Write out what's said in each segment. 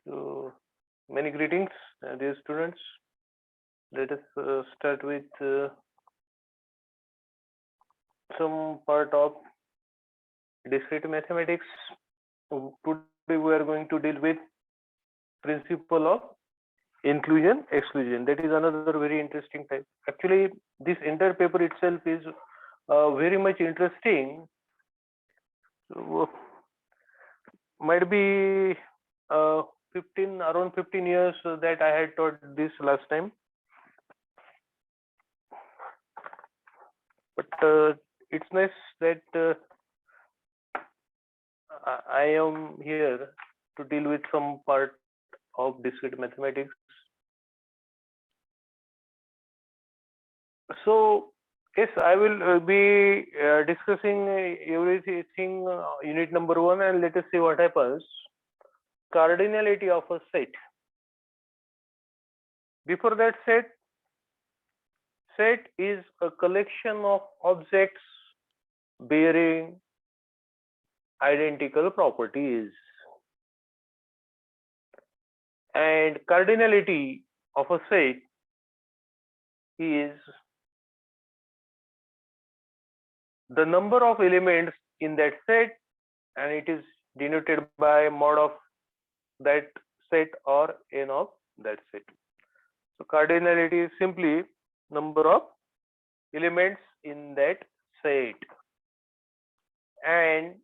So many greetings, dear students. Let us start with some part of discrete mathematics. Today we are going to deal with principle of inclusion exclusion. That is another very interesting type. Actually, this entire paper itself is very much interesting. So, might be 15 around 15 years that I had taught this last time, but it's nice that I am here to deal with some part of discrete mathematics. So yes, I will be discussing everything unit number 1, and let us see what happens. Cardinality of a set. Before that, set is a collection of objects bearing identical properties, and cardinality of a set is the number of elements in that set, and it is denoted by mod of that set or n of that set. So cardinality is simply number of elements in that set, and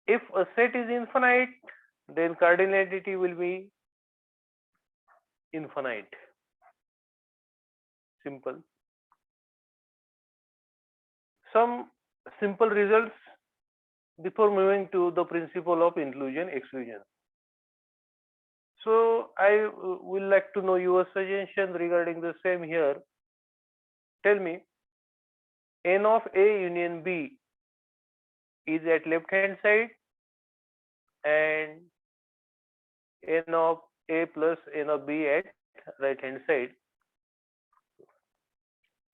if a set is infinite, then cardinality will be infinite. Simple. Some simple results before moving to the principle of inclusion exclusion. So I will like to know your suggestion regarding the same here. Tell me, n of A union B is at left hand side and n of A plus n of B at right hand side.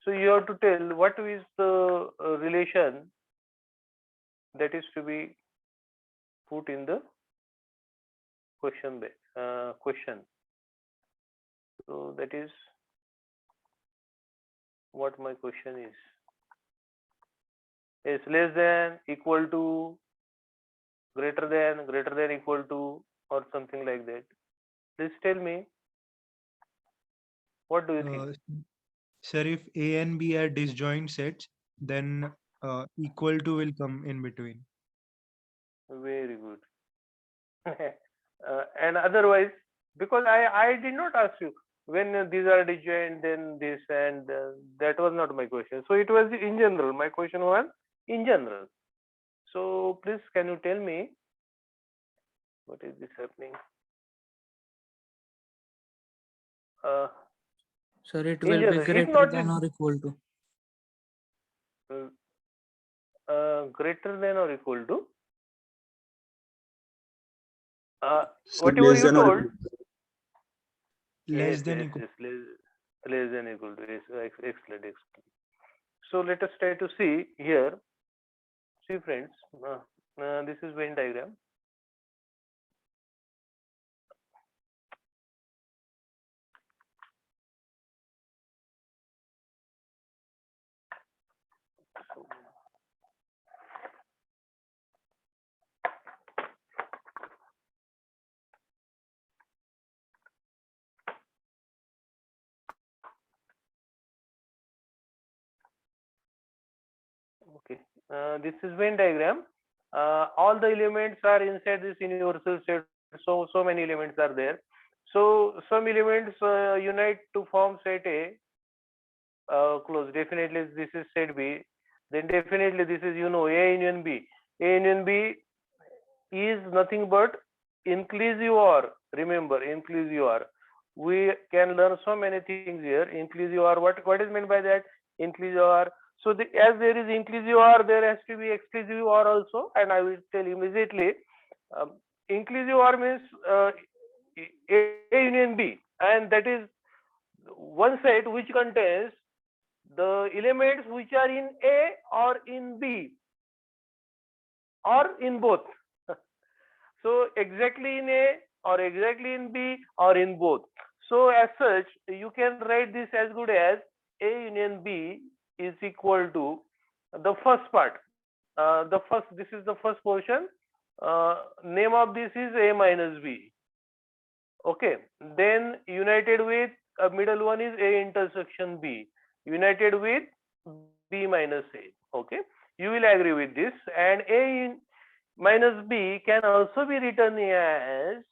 So you have to tell what is the relation that is to be put in the question. So that is what my question is. Is less than, equal to, greater than, equal to, or something like that. Please tell me, what do you think? Sir, if A and B are disjoint sets, then equal to will come in between. Very good. And otherwise, because I did not ask you when these are disjoint, then this, and that was not my question. So it was in general. My question was in general. So please, can you tell me what is this happening? Sir, it In will be general, if greater not than or equal to. greater than or equal to Sir, whatever less you than or told. equal to. Yes, Less than yes, equal. yes, less than equal to. Yes, excellent, excellent. So let us try to see here. See friends, this is Venn diagram. Okay, this is Venn diagram. All the elements are inside this universal set. So many elements are there. So some elements unite to form set A. Close. Definitely, this is set B. Then definitely this is A union B. A union B is nothing but inclusive OR. Remember, inclusive OR. We can learn so many things here. Inclusive OR. What is meant by that? Inclusive OR. So as there is inclusive OR, there has to be exclusive OR also, and I will tell immediately. Inclusive OR means A union B, and that is one set which contains the elements which are in A or in B or in both. So exactly in A or exactly in B or in both. So as such, you can write this as good as A union B is equal to the first part. This is the first portion. Name of this is A minus B. Okay. Then united with middle one is A intersection B. United with B minus A. Okay. You will agree with this. And minus B can also be written as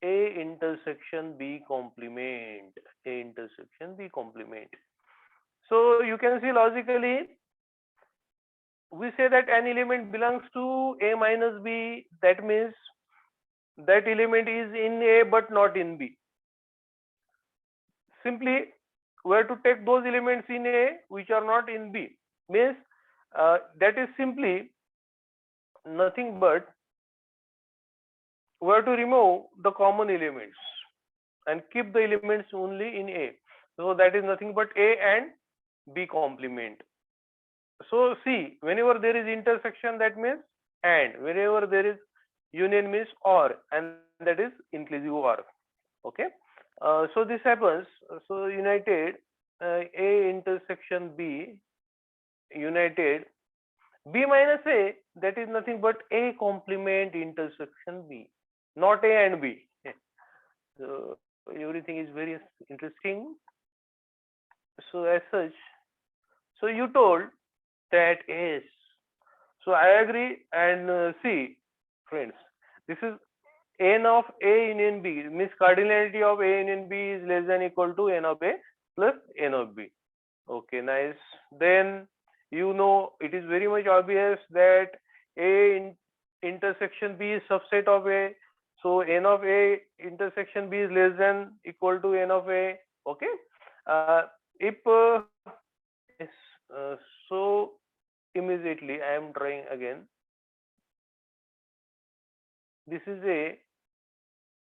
A intersection B complement. A intersection B complement. So you can see logically, we say that an element belongs to A minus B. That means that element is in A but not in B. Simply, we have to take those elements in A which are not in B. Means that is simply nothing but we have to remove the common elements and keep the elements only in A. So that is nothing but A and B complement. So see, whenever there is intersection, that means and. Whenever there is union means or, and that is inclusive or. Okay. So this happens. So united A intersection B united B minus A, that is nothing but A complement intersection B, not A and B. So everything is very interesting. So as such, so you told that yes. So I agree, and see, friends, this is n of A union B, means cardinality of A union B is less than equal to n of A plus n of B. Okay, nice. Then you know it is very much obvious that A intersection B is subset of A. So n of A intersection B is less than equal to n of A. Okay. If yes, so immediately I am trying again. This is A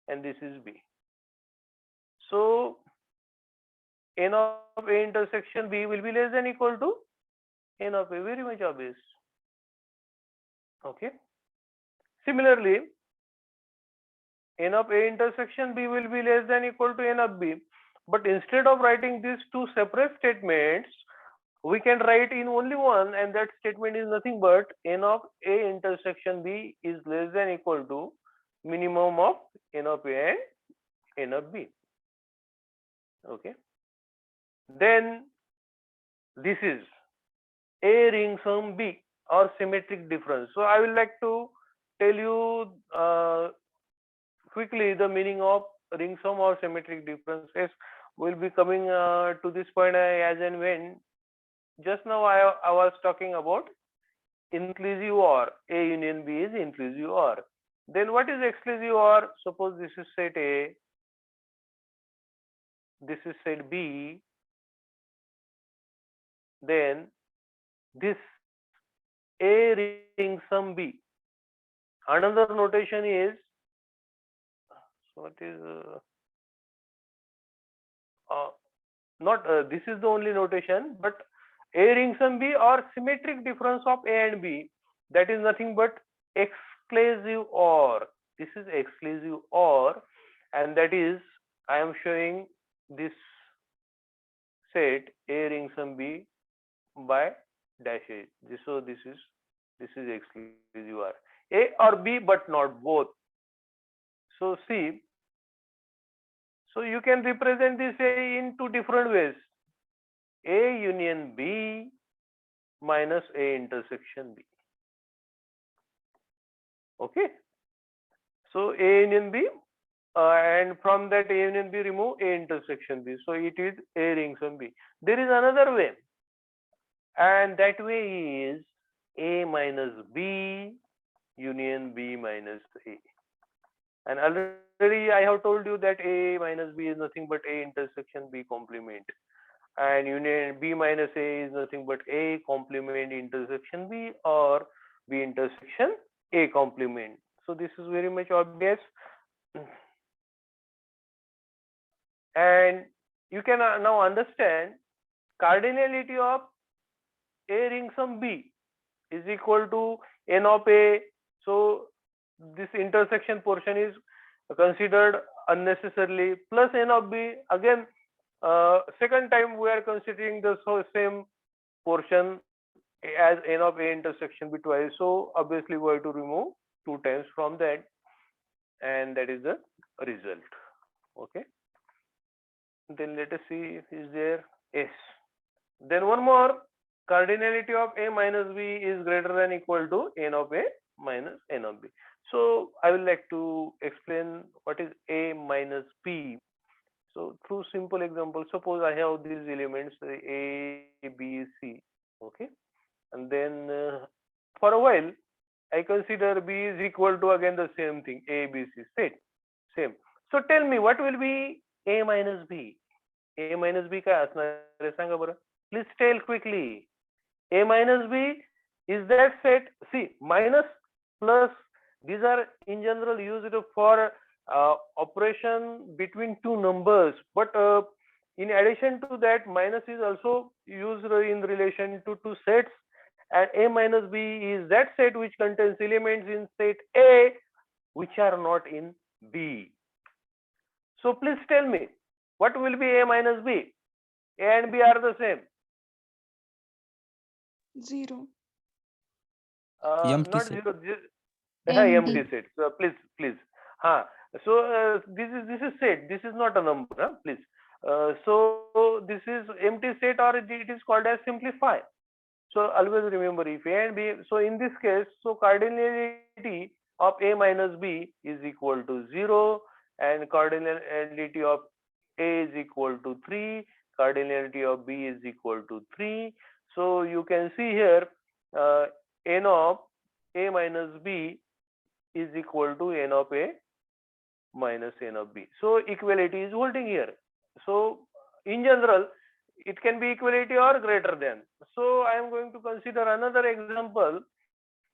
and this is B. So n of A intersection B will be less than equal to n of A, very much obvious. Okay. Similarly, n of A intersection B will be less than equal to n of B. But instead of writing these two separate statements, we can write in only one, and that statement is nothing but n of A intersection B is less than equal to minimum of n of A and n of B. Okay. Then this is A ring sum B or symmetric difference. So I will like to tell you quickly the meaning of ring sum or symmetric differences. Will be coming to this point as and when. Just now I was talking about inclusive OR. A union B is inclusive OR. Then what is exclusive OR? Suppose this is set A, this is set B, then this A ring sum B. Another notation is, what is not this is the only notation, but A ring sum B or symmetric difference of A and B, that is nothing but exclusive OR. This is exclusive OR, and that is I am showing this set A ring sum B by dash A. So this is exclusive OR. A or B but not both. So see, so you can represent this A in two different ways. A union B minus A intersection B. Okay. So A union B and from that A union B remove A intersection B. So it is A ring sum B. There is another way, and that way is A minus B union B minus A. And already I have told you that A minus B is nothing but A intersection B complement, and union B minus A is nothing but A complement intersection B or B intersection A complement. So this is very much obvious, and you can now understand cardinality of A ring sum B is equal to n of A. So this intersection portion is considered unnecessarily. Plus n of b, again second time we are considering the same portion as n of a intersection b twice. So obviously we have to remove 2 times from that, and that is the result. Okay. Then let us see if is there s. Then one more, cardinality of a minus b is greater than equal to n of a minus n of b. So I will like to explain what is a minus b. So through simple example, suppose I have these elements a, b, c. Okay, and then for a while I consider b is equal to again the same thing, a, b, c set, same. So tell me what will be a minus b? A minus b काय असणार आहे सांगा बरं. Please tell quickly. A minus b is that set. See, minus plus, these are in general used for operation between two numbers, but in addition to that, minus is also used in relation to two sets, and a minus b is that set which contains elements in set A which are not in B. So please tell me, what will be a minus b? A and b are the same. 0. Empty Not set. 0. Empty. Empty set. So please. So this is set. This is not a number. Please. So this is empty set, or it is called as simplify. So always remember, if a and b. So in this case, so cardinality of a minus b is equal to 0, and cardinality of a is equal to 3. Cardinality of b is equal to 3. So you can see here n of a minus b is equal to n of a minus n of b. So equality is holding here. So in general, it can be equality or greater than. So I am going to consider another example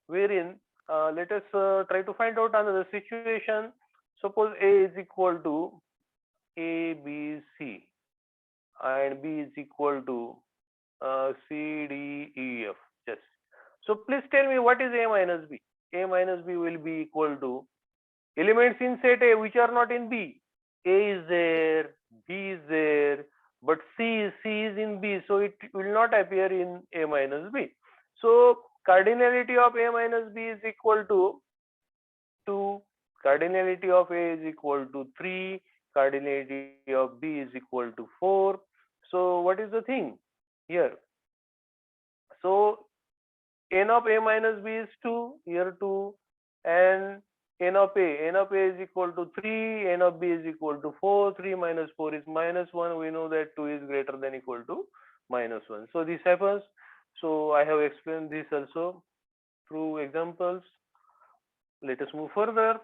wherein let us try to find out another situation. Suppose a is equal to a, b, c, and b is equal to c, d, e, f. Yes. So please tell me what is a minus b. A minus b will be equal to elements in set A which are not in B. A is there, B is there, but C is in B, so it will not appear in A minus B. So cardinality of A minus B is equal to 2, cardinality of A is equal to 3, cardinality of B is equal to 4. So what is the thing here? So n of a minus b is 2, here 2, and n of a is equal to 3, n of b is equal to 4, 3 minus 4 is minus 1. We know that 2 is greater than equal to minus 1. So this happens. So I have explained this also through examples. Let us move further.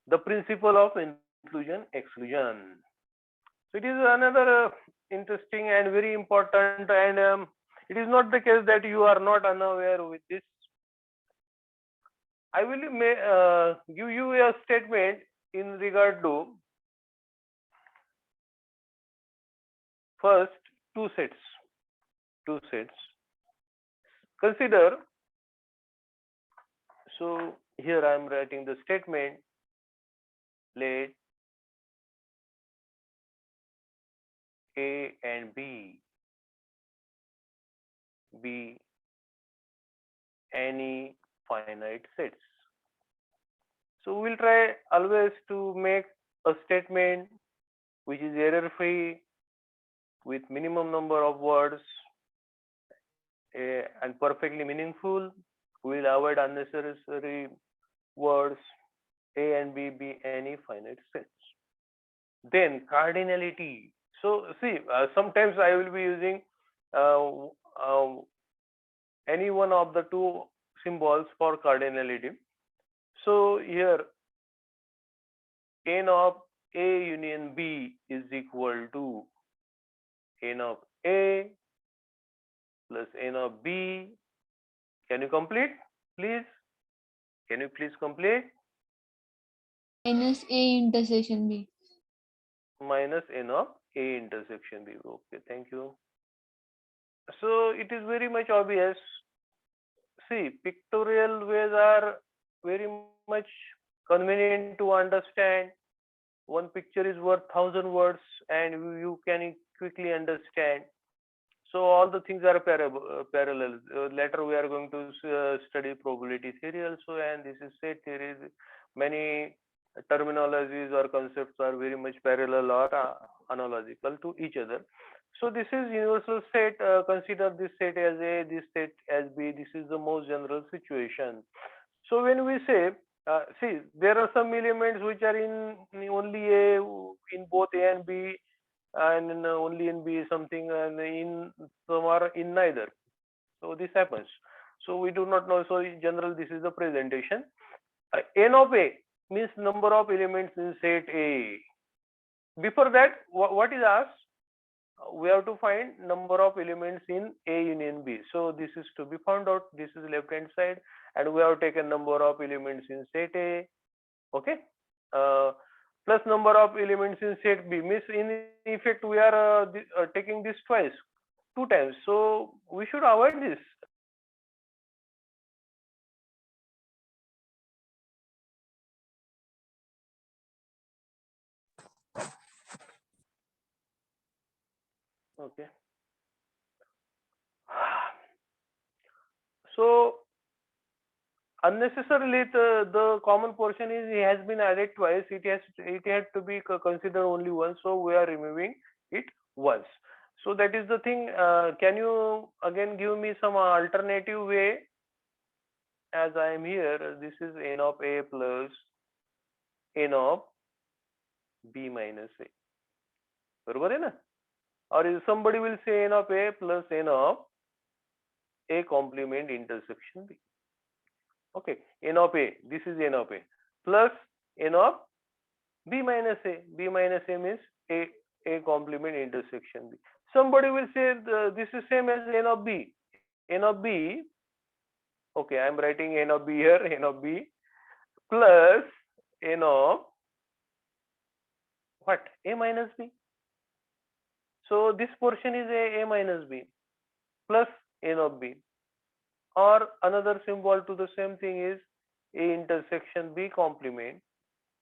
The principle of inclusion exclusion. So it is another interesting and very important, and it is not the case that you are not unaware with this. I will give you a statement in regard to first two sets. Consider, so here I am writing the statement, let A and B be any finite sets. So we'll try always to make a statement which is error free with minimum number of words and perfectly meaningful. We'll avoid unnecessary words. A and B be any finite sets. Then cardinality. So see, sometimes I will be using any one of the two symbols for cardinality. So here n of A union B is equal to n of A plus n of B. Can you complete, please? Can you please complete? Minus A intersection B. Minus n of A intersection B. Okay, thank you. So it is very much obvious. See, pictorial ways are very much convenient to understand. One picture is worth 1,000 words, and you can quickly understand. So all the things are parallel. Later we are going to study probability theory also, and this is set theory. Many terminologies or concepts are very much parallel or analogical to each other. So this is universal set. Consider this set as A, this set as B. This is the most general situation. So when we say, see, there are some elements which are in only A, in both A and B, and only in B something, and in some are in neither. So this happens. So we do not know. So in general, this is the presentation. N of A means number of elements in set A. Before that, what is asked? We have to find number of elements in A union B. So this is to be found out. This is left hand side, and we have taken number of elements in set A. Okay. Plus number of elements in set B, means in effect we are taking this twice, 2 times. So we should avoid this. Okay. So unnecessarily the common portion is has been added twice. It had to be considered only once. So we are removing it once. So that is the thing. Can you again give me some alternative way? As I am here, this is n of A plus n of B minus A. बरोबर है ना? Or somebody will say n of A plus n of A complement intersection B. Okay, n of A, this is n of A plus n of B minus A. B minus A means A complement intersection B. Somebody will say this is same as n of B. N of B, okay, I am writing n of B here, n of B plus n of what? A minus B. So this portion is A minus B plus n of B. Or another symbol to the same thing is A intersection B complement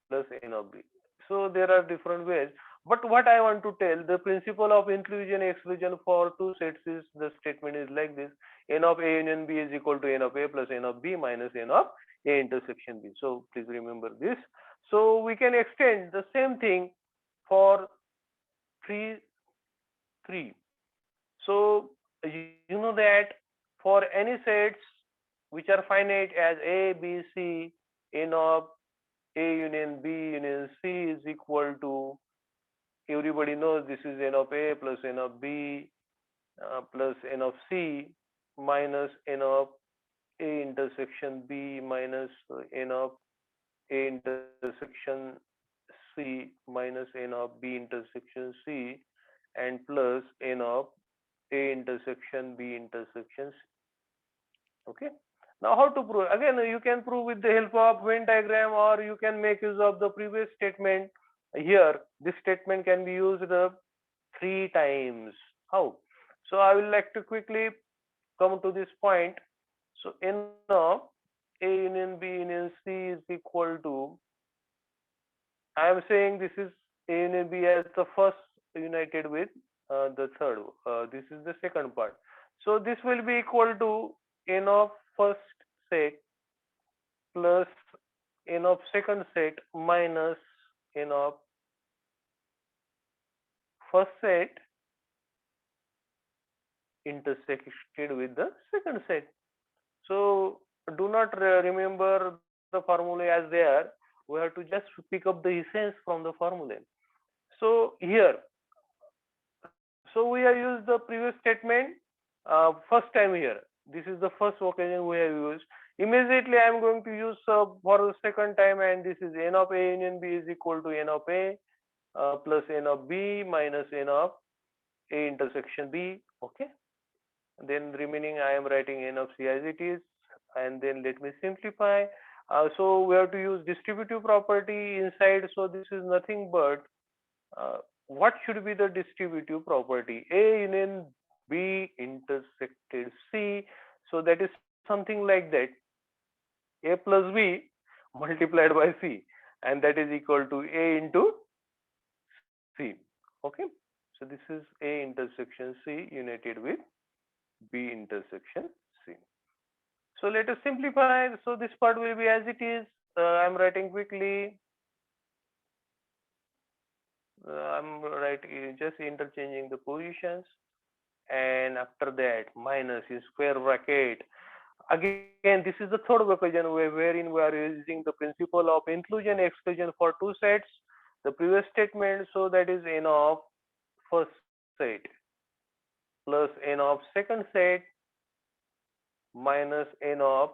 plus n of B. So there are different ways. But what I want to tell, the principle of inclusion exclusion for two sets is, the statement is like this: n of A union B is equal to n of A plus n of B minus n of A intersection B. So please remember this. So we can extend the same thing for 3. So you know that for any sets which are finite as A, B, C, n of A union B union C is equal to, everybody knows this is n of A plus n of B plus n of C minus n of A intersection B minus n of A intersection C minus n of B intersection C and plus n of A intersection B intersection C. Okay. Now how to prove? Again, you can prove with the help of Venn diagram, or you can make use of the previous statement. Here, this statement can be used 3 times. How? So I will like to quickly come to this point. So n of A union B union C is equal to, I am saying this is A union B as the first united with the third. This is the second part. So this will be equal to n of first set plus n of second set minus n of first set intersected with the second set. So do not remember the formula as there. We have to just pick up the essence from the formula. So here, so we have used the previous statement first time here. This is the first occasion we have used. Immediately I am going to use for the second time, and this is n of A union B is equal to n of A plus n of B minus n of A intersection B. Okay. Then remaining I am writing n of C as it is, and then let me simplify. So we have to use distributive property inside. So this is nothing but what should be the distributive property? A union B intersected C. So that is something like that. A plus B multiplied by C, and that is equal to A into C. Okay, so this is A intersection C united with B intersection C. So let us simplify. So this part will be as it is. I'm writing quickly. I'm writing just interchanging the positions, and after that minus in square bracket. Again, this is the third occasion wherein we are using the principle of inclusion exclusion for two sets. The previous statement, so that is n of first set plus n of second set minus n of,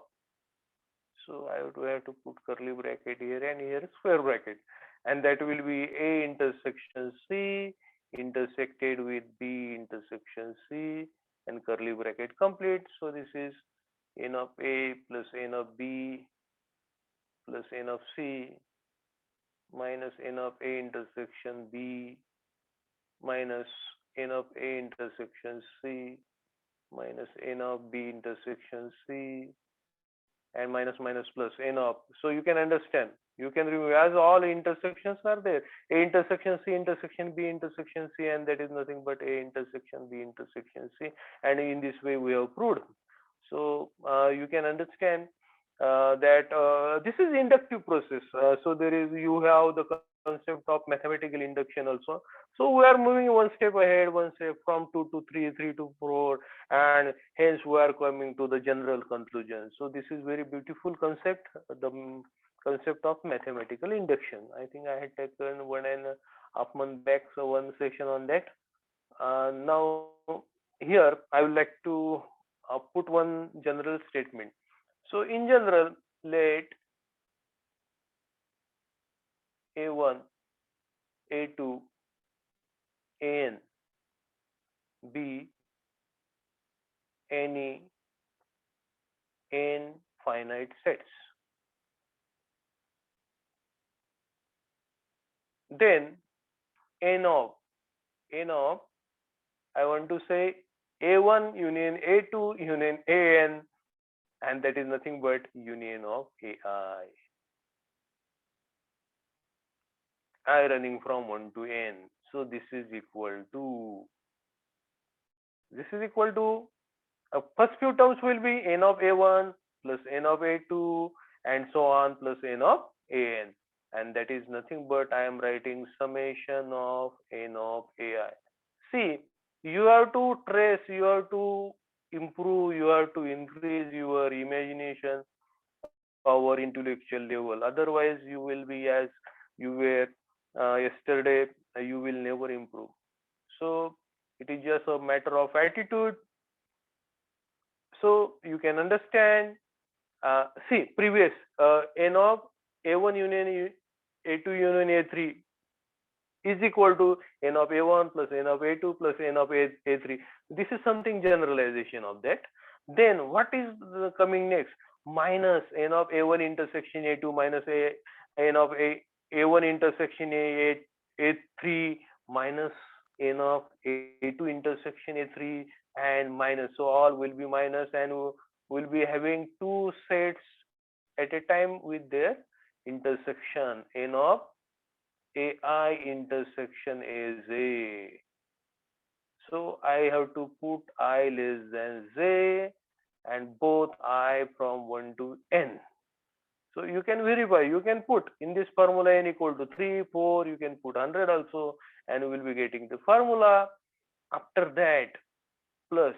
so I would have to put curly bracket here and here square bracket, and that will be A intersection C intersected with B intersection C, and curly bracket complete. So this is n of A plus n of B plus n of C minus n of A intersection B minus n of A intersection C minus n of B intersection C, and minus minus plus n of. So you can understand, you can remove as all intersections are there, A intersection C intersection B intersection C, and that is nothing but A intersection B intersection C, and in this way we have proved. So you can understand that this is inductive process. So there is, you have the concept of mathematical induction also. So we are moving one step ahead, one step from 2 to 3, 3 to 4, and hence we are coming to the general conclusion. So this is very beautiful concept, the concept of mathematical induction. I think I had taken 1.5 months back, so one session on that. Now here I would like to put one general statement. So in general, let A1, A2, An be any n finite sets. Then n of I want to say A1 union A2 union An, and that is nothing but union of Ai. I running from 1 to n. So this is equal to first few terms will be n of A1 plus n of A2 and so on plus n of An, and that is nothing but I am writing summation of n of Ai. See, you have to trace, you have to improve, you have to increase your imagination, our intellectual level. Otherwise, you will be as you were yesterday. You will never improve. So it is just a matter of attitude. So you can understand. See, previous n of A1 union A2 union A3 is equal to n of A1 plus n of A2 plus n of A3. This is something generalization of that. Then what is coming next? Minus n of A1 intersection A2 minus n of A1 intersection A3 minus n of A2 intersection A3 and minus. So all will be minus, and will be having two sets at a time with their intersection. N of Ai intersection is A. So I have to put I less than J and both I from 1 to n. So you can verify, you can put in this formula n equal to 3, 4, you can put 100 also, and we will be getting the formula. After that, plus,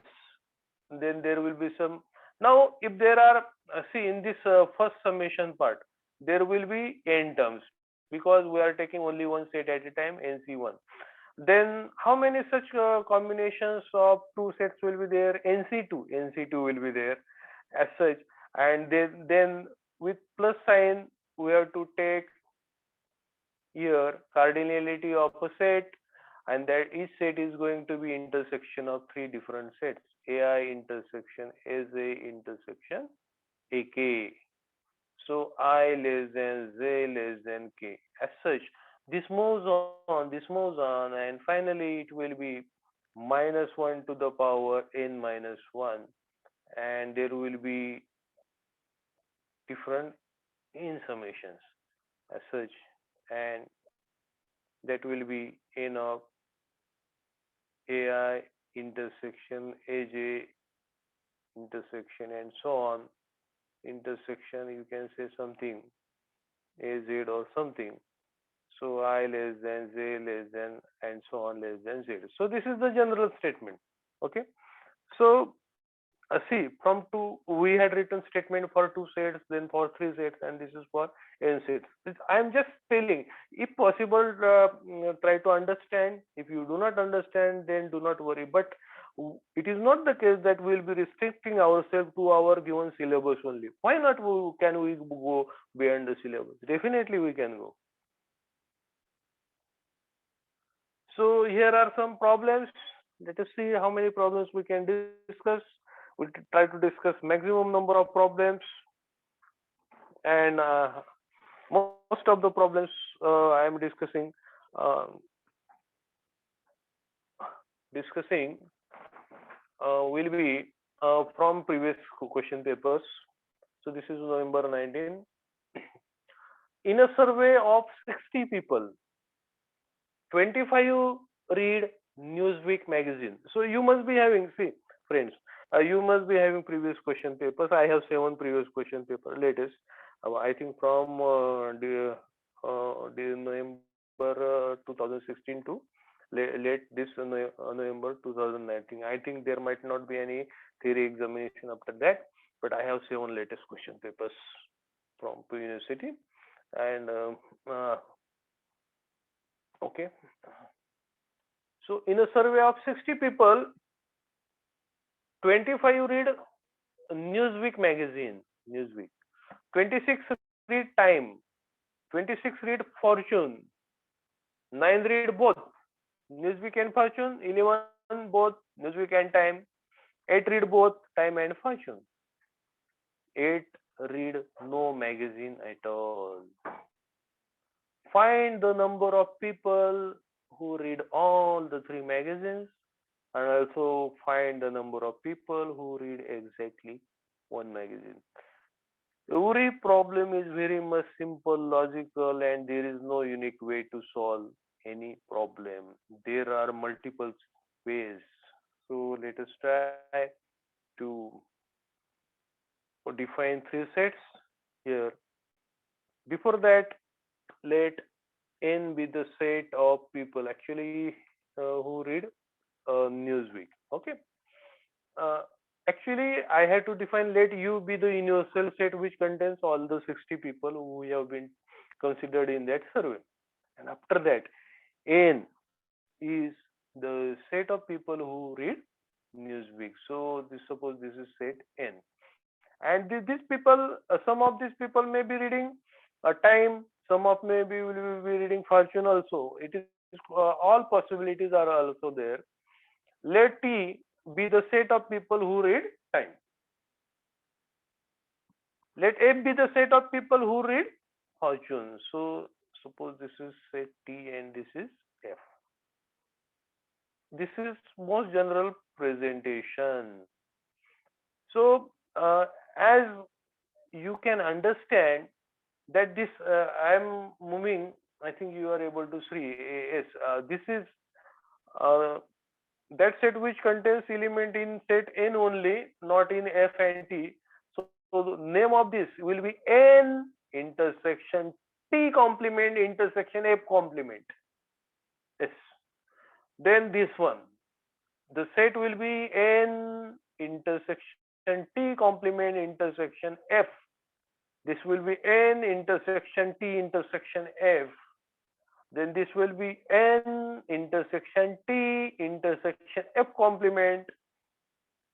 then there will be some. Now if there are, see in this first summation part, there will be n terms because we are taking only one set at a time, NC1. Then how many such combinations of two sets will be there? NC2 will be there as such, and then with plus sign we have to take here cardinality of a set, and that each set is going to be intersection of three different sets: Ai intersection Aj intersection Ak. So I less than J less than K. As such, this moves on, and finally it will be minus 1 to the power n minus 1, and there will be different in summations as such, and that will be n of ai intersection aj intersection and so on intersection, you can say something az or something, so I less than j less than and so on less than z. So this is the general statement. Okay, so see, from two we had written statement for two sets, then for three sets, and this is for n sets. I am just telling, if possible, try to understand. If you do not understand, then do not worry. But it is not the case that we will be restricting ourselves to our given syllabus only. Why not can we go beyond the syllabus? Definitely we can go. So here are some problems. Let us see how many problems we can discuss. We'll try to discuss maximum number of problems, and most of the problems I am uh, discussing will be from previous question papers. So this is November 19. In a survey of 60 people, 25 read Newsweek magazine. So you must be having, see friends, you must be having previous question papers. I have 7 previous question paper latest. I think from November 2016 to late this November 2019. I think there might not be any theory examination after that, but I have 7 latest question papers from Pune University, and okay. So in a survey of 60 people, 25 read Newsweek magazine, Newsweek. 26 read Time. 26 read Fortune. 9 read both Newsweek and Fortune. 11 both Newsweek and Time. 8 read both Time and Fortune. 8 read no magazine at all. Find the number of people who read all the 3 magazines, and also find the number of people who read exactly 1 magazine. Every problem is very much simple, logical, and there is no unique way to solve any problem. There are multiple ways. So let us try to define 3 sets here. Before that, let n be the set of people actually who read Newsweek. Okay. Actually, I had to define let U be the universal set which contains all the 60 people who have been considered in that survey. And after that, N is the set of people who read Newsweek. So suppose this is set N. And these people, some of these people may be reading Time, some of maybe will be reading Fortune also. It is all possibilities are also there. Let T be the set of people who read Time. Let F be the set of people who read Fortune. So suppose this is set T and this is F. This is most general presentation. So as you can understand that this I am moving, I think you are able to see, yes, this is that set which contains element in set N only, not in F and T. So the name of this will be N intersection T complement intersection F complement. Yes. Then this one, the set will be N intersection T complement intersection F. This will be N intersection T intersection F. Then this will be N intersection T intersection F complement.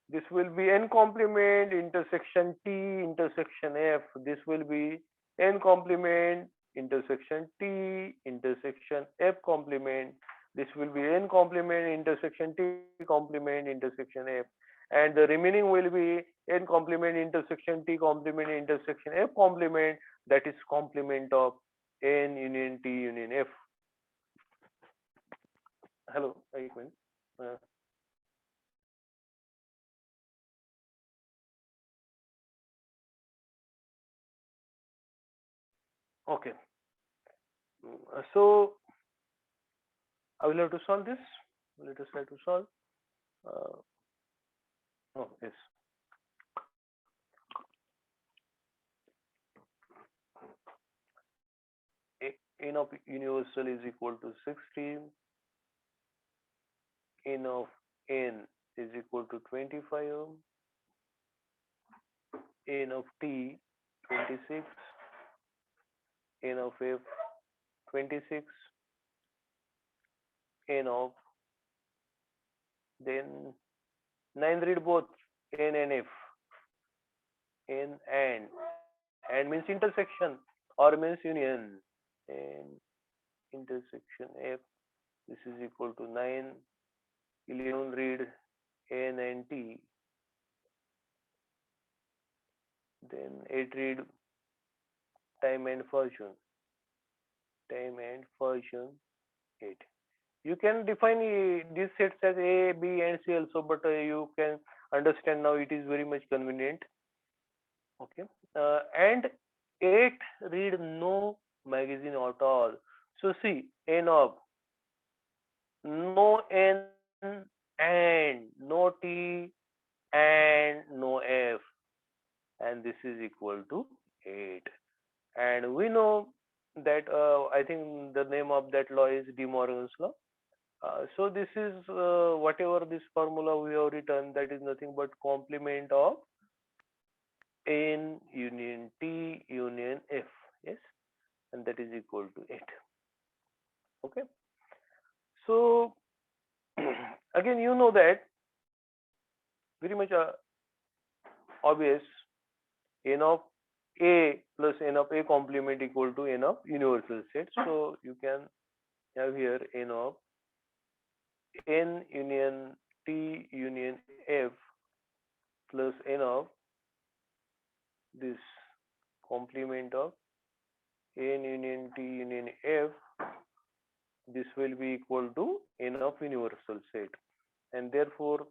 This will be N complement intersection T intersection F. This will be N complement intersection T intersection F complement. This will be N complement intersection T complement intersection F. And the remaining will be N complement intersection T complement intersection F complement. That is complement of N union T union F. Hello, एक minute. Okay. So I will have to solve this. Let us try to solve. Uh, oh, yes. N of universal is equal to 16. N of n is equal to 25. N of t 26. N of f 26. N of then 9 read both n and f. N and means intersection or means union. And intersection f, this is equal to 9. 11 read n and t. Then 8 read time and function. Time and function 8. You can define these sets as A, B, and C also, but you can understand now it is very much convenient. Okay, and 8 read no magazine at all. So see, N of no N and no T and no F, and this is equal to 8. And we know that I think the name of that law is De Morgan's law. So this is whatever this formula we have written, that is nothing but complement of N union T union F. Yes, and that is equal to 8. Okay. So again, you know that very much obvious. N of A plus N of A complement equal to N of universal set. So you can have here N of N union T union F plus N of this complement of N union T union F. This will be equal to N of universal set, and therefore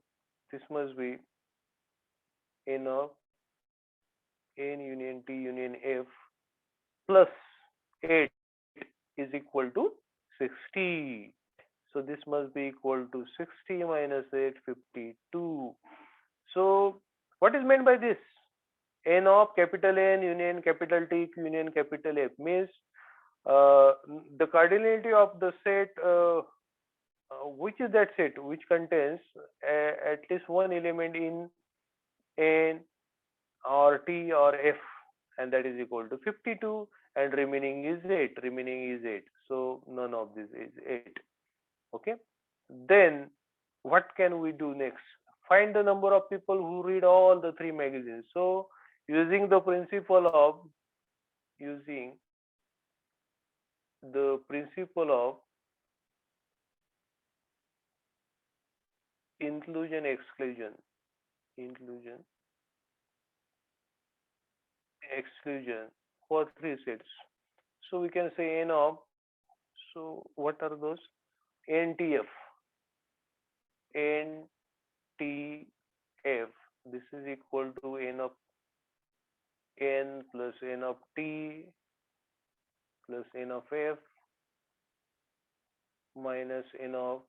this must be N of N union T union F plus 8 is equal to 60. So this must be equal to 60 minus 8, 52. So what is meant by this? N of capital N union capital T union capital F means the cardinality of the set, which is that set which contains at least one element in N or T or F, and that is equal to 52, and remaining is 8. Remaining is 8. So none of this is 8. Okay. Then what can we do next? Find the number of people who read all the 3 magazines. So using the principle of inclusion exclusion for 3 sets. So we can say N of, so what are those? NTF. NTF. This is equal to N of N plus N of T plus N of F minus N of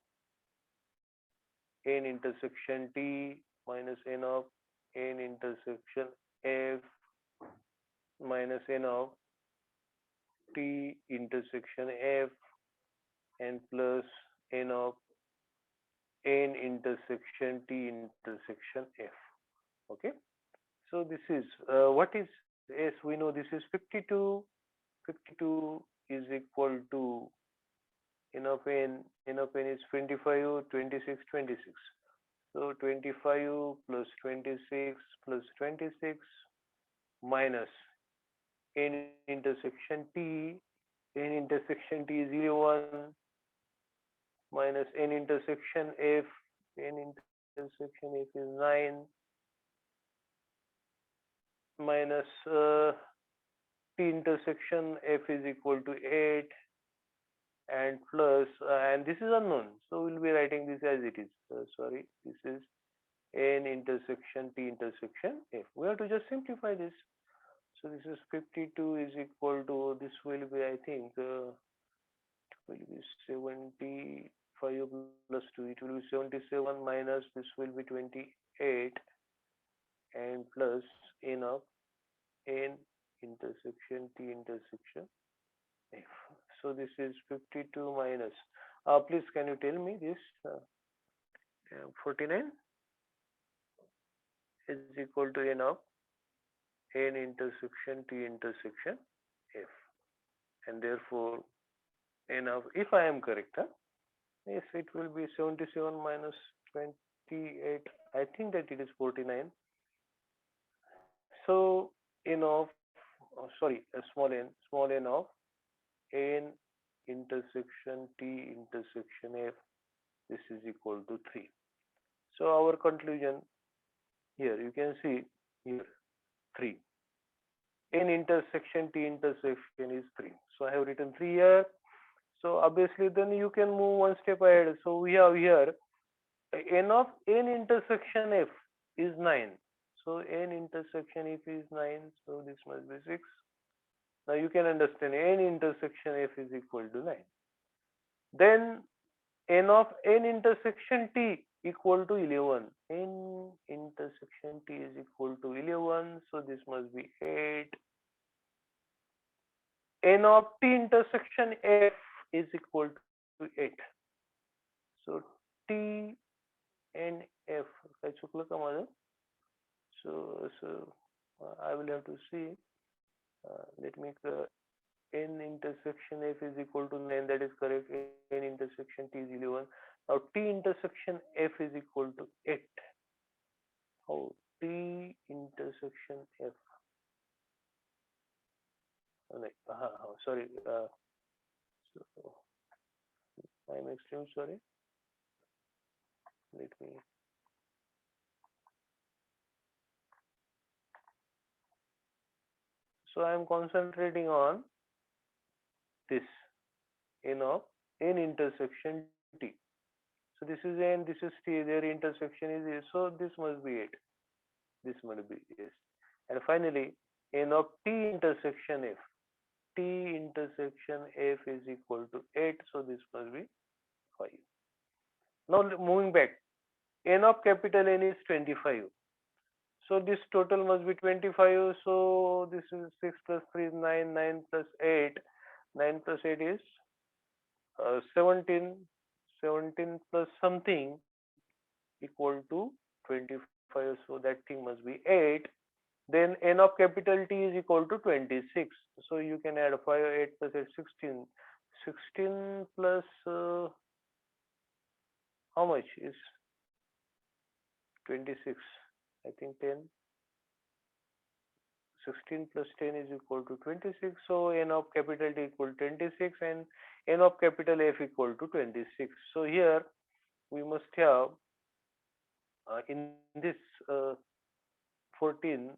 N intersection T minus N of N intersection F minus N of T intersection F and plus N of N intersection T intersection F. Okay. So this is what is S? We know this is 52. 52 is equal to N of N. N of N is 25, 26, 26. So 25 plus 26 plus 26 minus N intersection T. N intersection T is 11 minus N intersection F. N intersection F is 9 minus T intersection F is equal to 8 and plus and this is unknown, so we'll be writing this as it is. Sorry, this is N intersection T intersection F. We have to just simplify this. So this is 52 is equal to, this will be, I think, will be 75 plus 2. It will be 77 minus this will be 28 and plus n of n intersection t intersection f. So this is 52 minus. Please can you tell me this? 49 is equal to n of n intersection t intersection f, and therefore n of, if I am correct, yes, it will be 77 minus 28. I think that it is 49. So n of, sorry, a small n of n intersection t intersection f, this is equal to 3. So our conclusion here, you can see here 3. N intersection t intersection is 3. So I have written 3 here. So obviously then you can move one step ahead. So we have here n of n intersection f is 9. So n intersection f is 9. So this must be 6. Now you can understand n intersection f is equal to 9. Then n of n intersection t equal to 11. N intersection t is equal to 11. So this must be 8. N of t intersection f is equal to 8. So t and f. So I will have to see. Let me n intersection f is equal to 9. That is correct. N intersection t is 11. Now t intersection f is equal to 8. How t intersection f? Sorry. So I'm extremely sorry. Let me. So I am concentrating on this n of n intersection t. So this is n, this is t. Their intersection is a. So this must be 8. This must be yes. And finally, n of t intersection f. T intersection f is equal to 8. So this must be 5. Now moving back, n of capital N is 25. So this total must be 25. So this is 6 plus 3 is 9. 9 plus 8. 9 plus 8 is 17. 17 plus something equal to 25. So that thing must be 8. Then n of capital T is equal to 26. So you can add 5, 8 plus 8, 16. 16 plus how much is 26? I think 10. 16 plus 10 is equal to 26. So n of capital T equal to 26 and n of capital F equal to 26. So here we must have in this 14,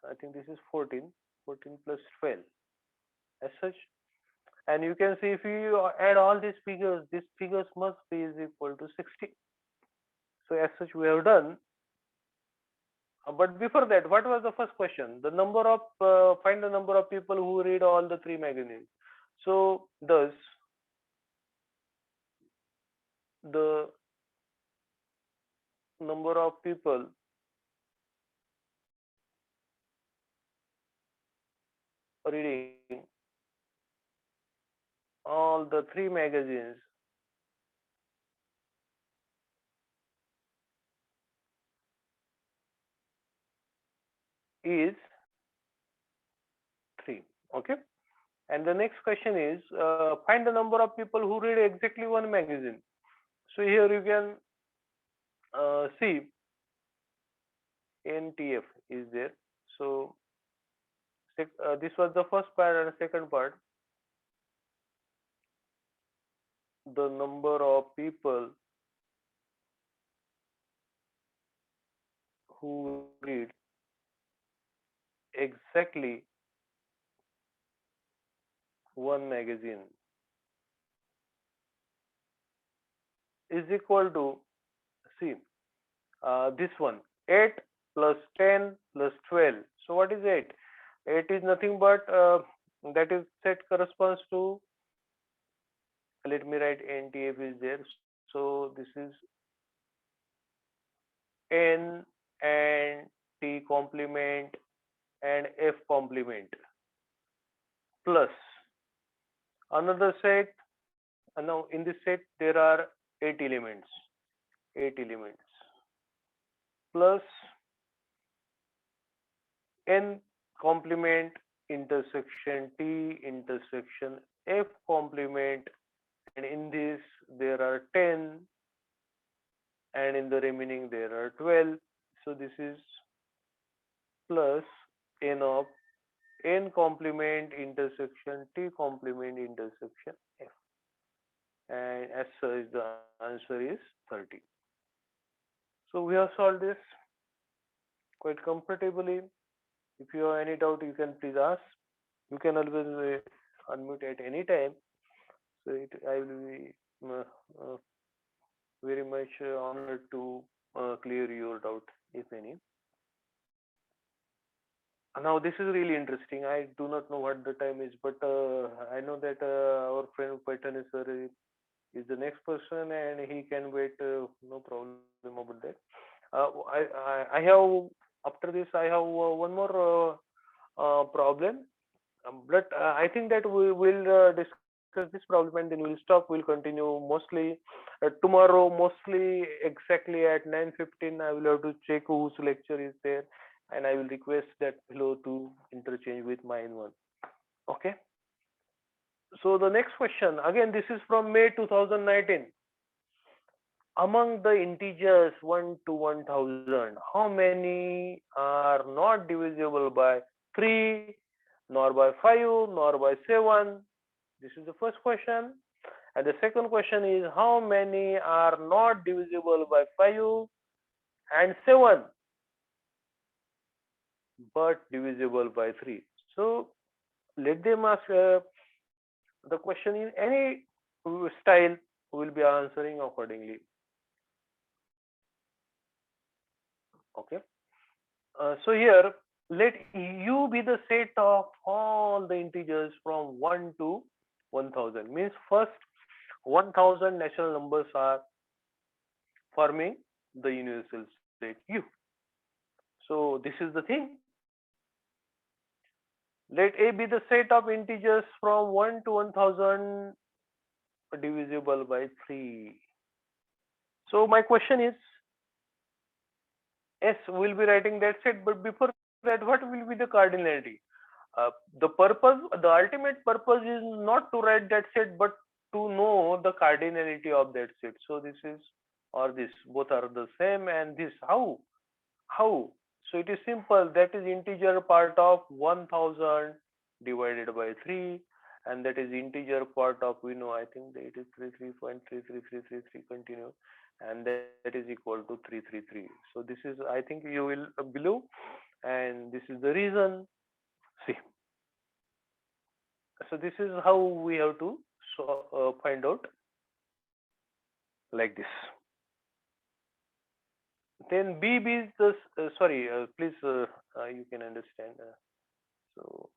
I think this is 14, 14 plus 12 as such. And you can see if you add all these figures must be is equal to 60. So as such we have done. But before that, what was the first question? The number of find the number of people who read all the 3 magazines. So thus the number of people reading all the 3 magazines is 3. Okay. And the next question is find the number of people who read exactly 1 magazine. So here you can see NTF is there. So this was the first part, and the second part, the number of people who read exactly 1 magazine is equal to, see, this one, 8 plus 10 plus 12. So what is 8? it is nothing but that is set corresponds to, let me write NTF is there. So this is N and T complement and F complement plus another set. Now in this set there are 8 elements, 8 elements plus N complement intersection T intersection F complement, and in this there are 10 and in the remaining there are 12. So this is plus N of N complement intersection T complement intersection F, and as such the answer is 30. So we have solved this quite comfortably. If you have any doubt, you can please ask. You can always unmute at any time. So I will be very much honored to clear your doubt, if any. Now this is really interesting. I do not know what the time is, but I know that our friend Paitani sir is the next person, and he can wait. No problem about that. I have, after this I have one more problem, but I think that we will discuss this problem and then we'll stop. We'll continue mostly tomorrow, mostly exactly at 9:15. I will have to check whose lecture is there, and I will request that below to interchange with mine one. Okay. So the next question, again, this is from May 2019. Among the integers 1 to 1000, how many are not divisible by 3, nor by 5, nor by 7? This is the first question. And the second question is, how many are not divisible by 5 and 7, but divisible by 3? So let them ask the question in any style, we will be answering accordingly. Okay. So here, let U be the set of all the integers from 1 to 1000. Means first 1000 natural numbers are forming the universal set U. So this is the thing. Let A be the set of integers from 1 to 1000 divisible by 3. So my question is, S will be writing that set, but before that, what will be the cardinality? The ultimate purpose is not to write that set, but to know the cardinality of that set. So this is, or this, both are the same, and this, how? So it is simple. That is integer part of 1000 divided by 3, and that is integer part of, we know, I think it is 33.33333 continue, and that is equal to 333. So this is, I think you will below, and this is the reason. See, so this is how we have to find out, like this. Then B is the sorry, please, you can understand. So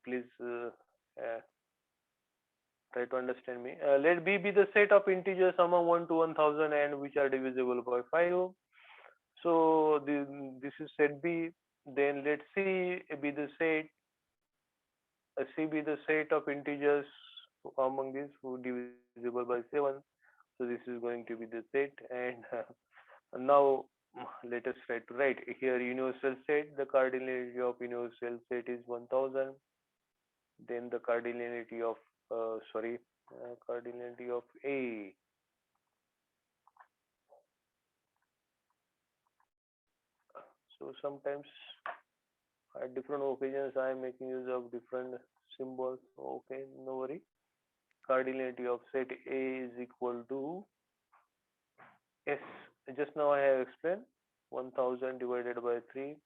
please try to understand me. Let B be the set of integers among 1 to 1000 and which are divisible by 5. So this is set B. Then let C be the set. C be the set of integers among these who divisible by 7. So this is going to be the set, and now let us try to write here universal set. The cardinality of universal set is 1000. Then the cardinality of cardinality of A. So sometimes at different occasions I am making use of different symbols. Okay, no worry. Cardinality of set A is equal to S. Just now I have explained 1000 divided by 3.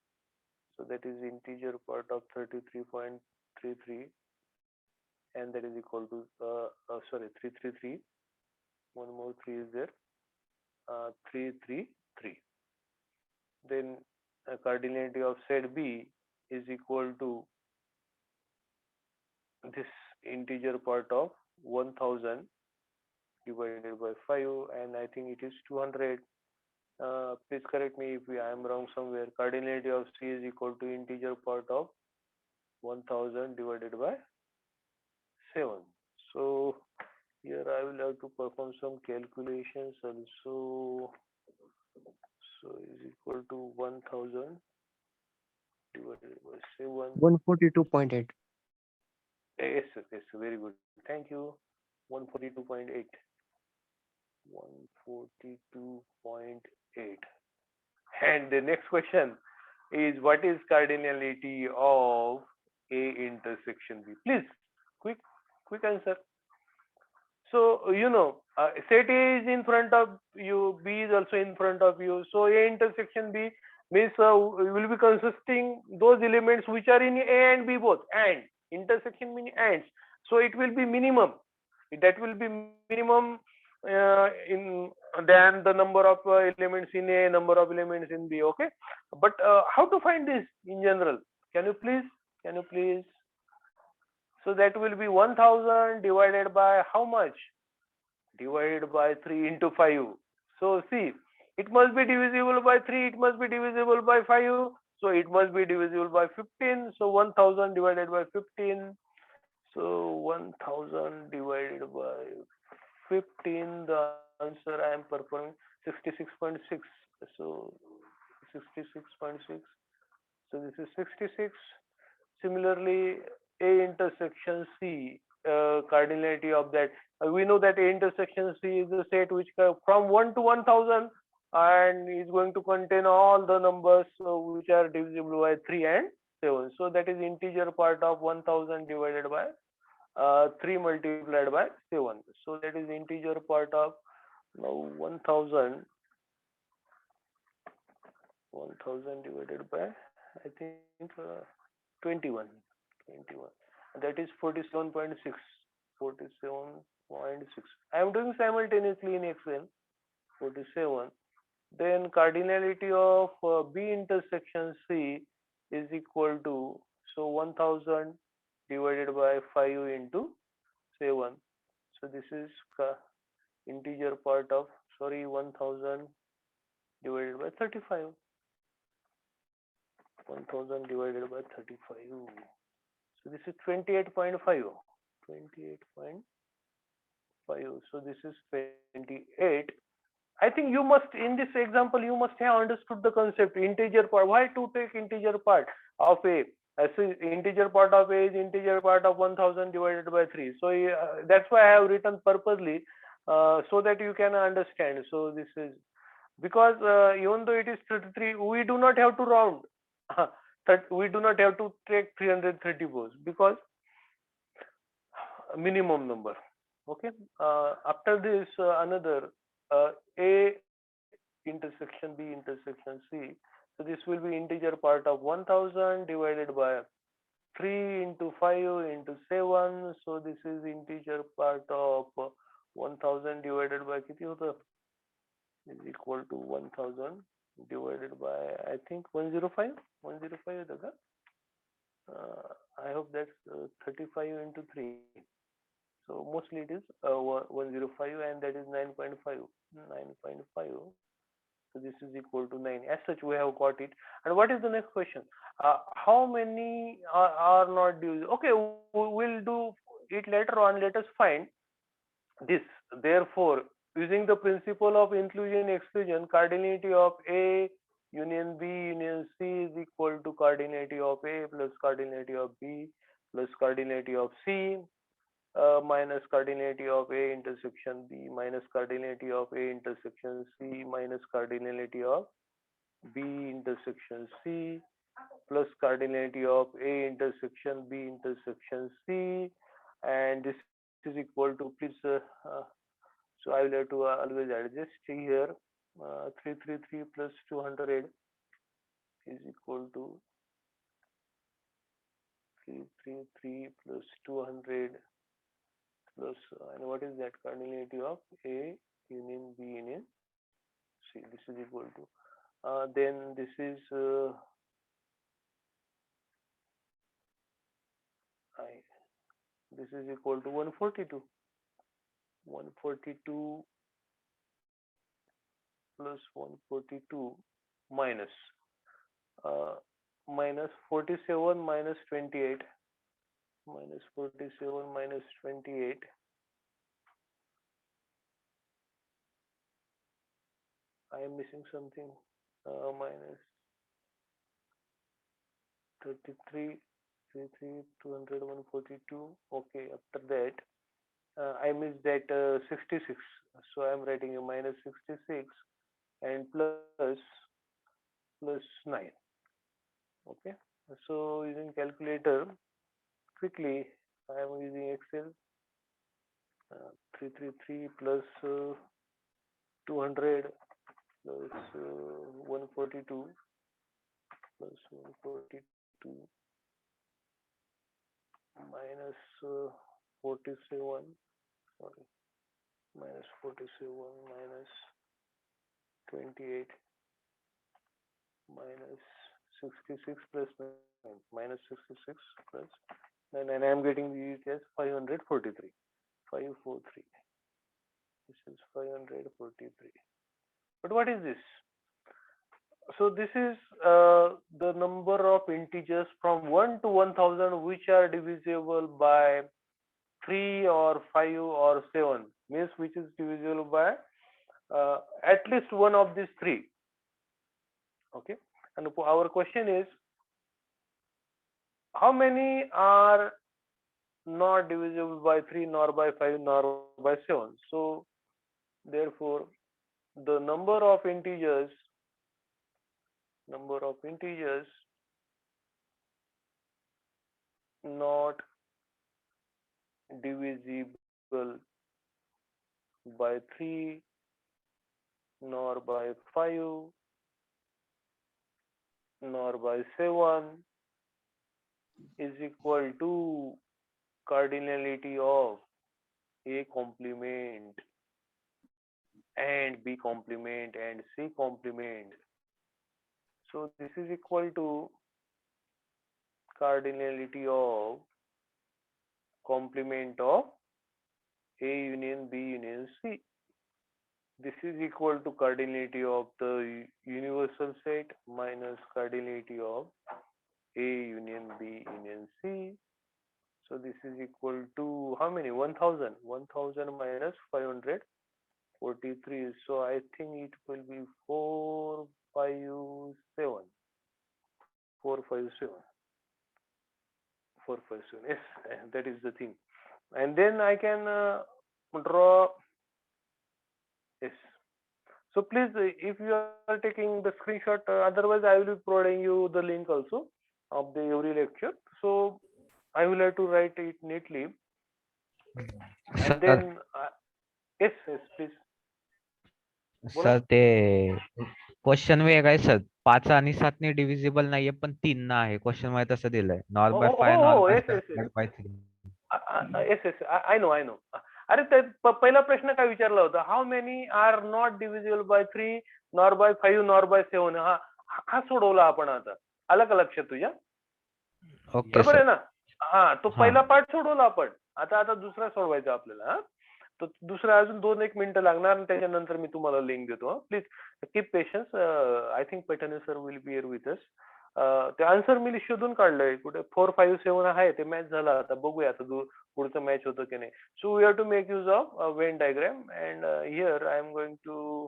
So that is integer part of 33.33, and that is equal to 333. One more 3 is there. 333. Then cardinality of set B is equal to this integer part of 1000 divided by 5, and I think it is 200. Please correct me if I am wrong somewhere. Cardinality of C is equal to integer part of 1000 divided by 7. So here I will have to perform some calculations also. So is equal to 1000 divided by 7. 142.8. Yes, sir, yes, sir, very good. Thank you. 142.8. 142.8. And the next question is, what is cardinality of A intersection B? Please, quick answer. So set A is in front of you, B is also in front of you. So A intersection B means will be consisting those elements which are in A and B both. And intersection means ands. So it will be minimum. That will be minimum in than the number of elements in A, number of elements in B. Okay, but how to find this in general? Can you please? So that will be 1000 divided by how much? Divided by 3 into 5. So see, it must be divisible by 3, it must be divisible by 5, so it must be divisible by 15. So 1000 divided by 15. So 1000 divided by 15, the answer I am performing 66.6. So 66.6. So this is 66. Similarly, A intersection C, cardinality of that. We know that A intersection C is a set which from 1 to 1000 and is going to contain all the numbers which are divisible by 3 and 7. So that is integer part of 1000 divided by 3 multiplied by 7. So that is integer part of now 1000 divided by, I think 21. That is 47.6. 47.6. I am doing simultaneously in Excel. 47. Then cardinality of B intersection C is equal to, so 1000 divided by 5 into 7. So this is integer part of, 1000 divided by 35. 1000 divided by 35. So this is 28.5. 28.5. So this is 28. I think you must, in this example, you must have understood the concept integer part. Why to take integer part of A? Integer part of A is integer part of 1000 divided by 3. So that's why I have written purposely so that you can understand. So this is because even though it is 33, we do not have to round. We do not have to take 334 because minimum number. Okay. After this, another A intersection B intersection C. So this will be integer part of 1000 divided by 3 into 5 into 7. So this is integer part of 1000 divided by किती होतं? Is equal to 1000 divided by, I think 105. 105 होतं का? I hope that's 35 into 3. So mostly it is 105, and that is 9.5. 9.5. So this is equal to 9. As such, we have got it. And what is the next question? How many are not divisible? Okay, we'll do it later on. Let us find this. Therefore, using the principle of inclusion exclusion, cardinality of A union B union C is equal to cardinality of A plus cardinality of B plus cardinality of C minus cardinality of A intersection B minus cardinality of A intersection C minus cardinality of B intersection C plus cardinality of A intersection B intersection C, and this is equal to, please so I will have to always adjust here. 333 plus 200 is equal to 333 plus 200 plus, and what is that? Cardinality of A union B union C. This is equal to then this is this is equal to 142. 142 plus 142 minus minus 47 minus 28 minus 47 minus 28 I am missing something. Minus 33 33 200 142. Okay, after that I missed that 66, so I am writing a minus 66 and plus 9. Okay, so using calculator quickly I am using Excel. 333 plus 200 plus 142 plus 142 minus 47, sorry, minus 47 minus 28 minus 66 plus 9, minus 66 plus 9, and I am getting it as 543. 543. This is 543. But what is this? So this is the number of integers from 1 to 1000 which are divisible by 3 or 5 or 7, means which is divisible by at least one of these three. Okay, and our question is how many are not divisible by 3 nor by 5 nor by 7. So therefore the number of integers not divisible by 3 nor by 5 nor by 7 is equal to cardinality of A complement and B complement and C complement. So this is equal to cardinality of complement of A union B union C. This is equal to cardinality of the universal set minus cardinality of A union B union C. So this is equal to how many? 1000. 1000 minus 543. So I think it will be 457. 457. 457. Yes, that is the thing. And then I can draw. Yes. So please, if you are taking the screenshot, otherwise I will be providing you the link also of the every lecture. So I will have to write it neatly. And then yes, please. Sir ते question वेगळा आहे sir. 5 आणि 7 ने divisible नाहीये पण 3 ना आहे. Question मध्ये तसं दिलंय. Nor by 5 nor by 7 by 3. Yes I know. अरे पहिला प्रश्न काय विचारला होता, how many are not divisible by 3 nor by 5 nor by 7. हा सोडवला आपण आता. आलं का लक्षात तुझ्या? ओके बरोबर आहे सर. ना? हा, तो पहिला पार्ट सोडवला आपण. आता दुसरा सोडवायचा आपल्याला. तो दुसरा अजून 2-1 मिनिटं लागणार आणि त्याच्यानंतर मी तुम्हाला लिंक देतो. Please keep patience. I think Paithane sir will be here with us. ते आन्सर मी शोधून काढलंय कुठे 457 आहे, ते मॅच झाला. आता बघूया आता पुढचं मॅच होतं की नाही. So we have to make use of Venn diagram and here I am going to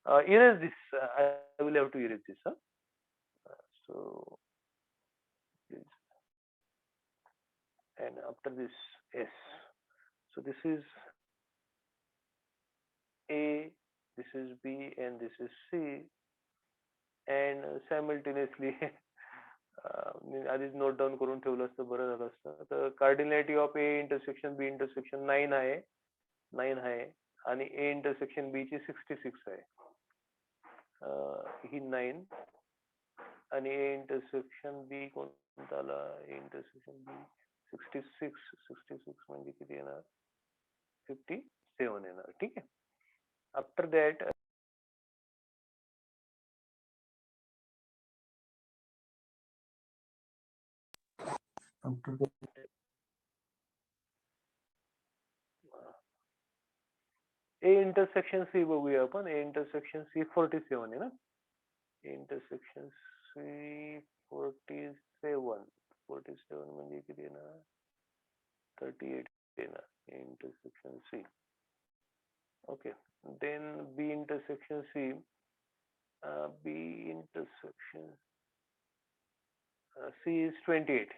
erase this. I will have to erase this. So please, and after this S. So this is A, this is B, and this is C, and simultaneously मी आधीच note down करून ठेवलं असतं बरं झालं असतं. तर cardinality of A intersection B intersection 9 आहे आणि A इंटरसेक्शन B ची 66 आहे. ही 9 आणि A इंटरसेक्शन B कोणता आला? A इंटरसेक्शन B 66 म्हणजे किती येणार? 57 येणार. ठीक आहे. After that A intersection C बघूया आपण. A intersection C 47 आहे ना. A intersection C 47. 47 म्हणजे किती येणार? 38 येणार. A intersection C. Okay. Then B intersection C. B intersection C is 28.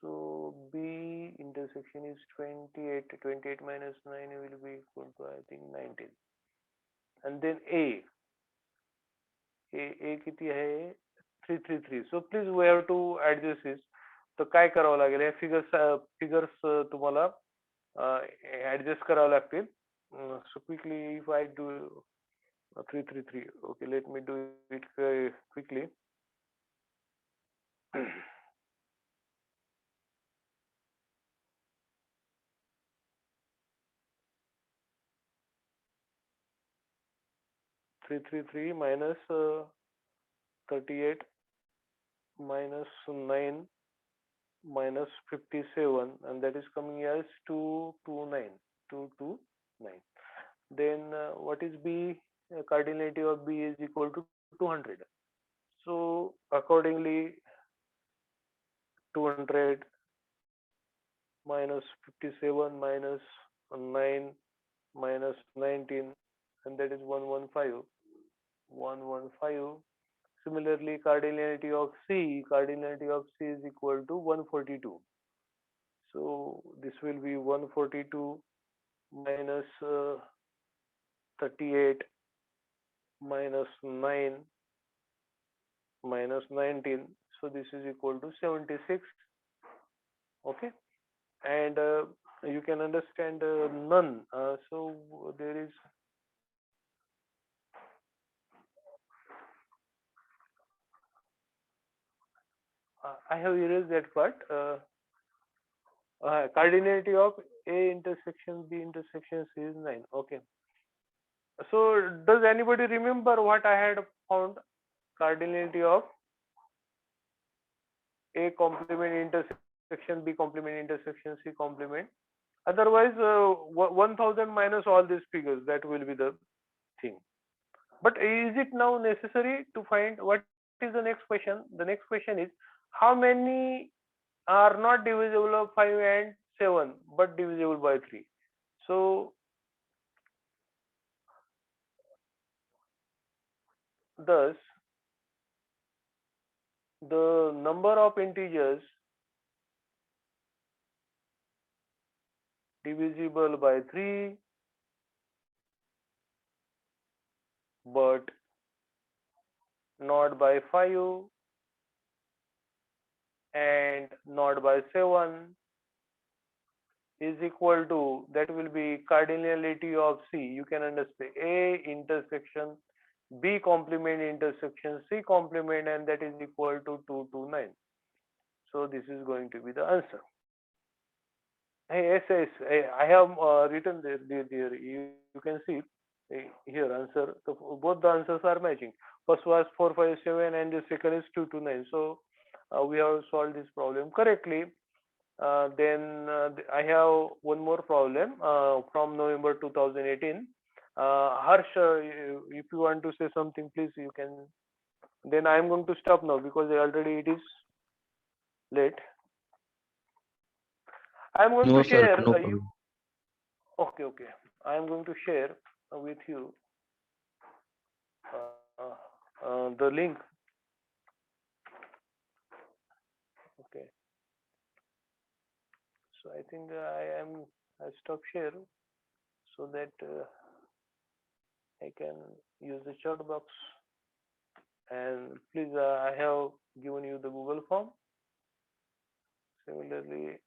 So B intersection is 28. 28 minus 9 will be equal to, I think, 19. And then A किती आहे? 333. So please we have to adjust this. तर काय करावं लागेल? हे figures तुम्हाला adjust करावं लागतील. So quickly if I do 333. Okay, let me do it quickly. (333) minus 38 minus 9 minus 57, and that is coming as 229. 229. Then what is B? Cardinality of B is equal to 200. So accordingly, 200 minus 57 minus 9 minus 19, and that is 115. 115. Similarly, cardinality of C is equal to 142. So this will be 142 minus 38 minus 9 minus 19. So this is equal to 76. Okay, and you can understand none. So there is I have erased that part. Cardinality of A intersection B intersection C is 9. Okay. So does anybody remember what I had found? Cardinality of A complement intersection B complement intersection C complement. Otherwise, 1000 minus all these figures, that will be the thing. But is it now necessary to find what is the next question? The next question is, how many are not divisible of 5 and 7 but divisible by 3? So thus the number of integers divisible by 3 but not by 5 and not by 7 is equal to, that will be cardinality of C. You can understand A intersection B complement intersection C complement, and that is equal to 229. So this is going to be the answer. Yes, I have written there. You can see here answer. So both the answers are matching. First was 457 and the second is 229. So we have solved this problem correctly. Then I have one more problem from November 2018. Harsh, if you want to say something, please you can. Then I am going to stop now because already it is late. I am going No, to sir, share no problem. Okay. I am going to share with you the link. Okay. So I think I stop share so that I can use the chat box. And please, I have given you the Google form. Similarly,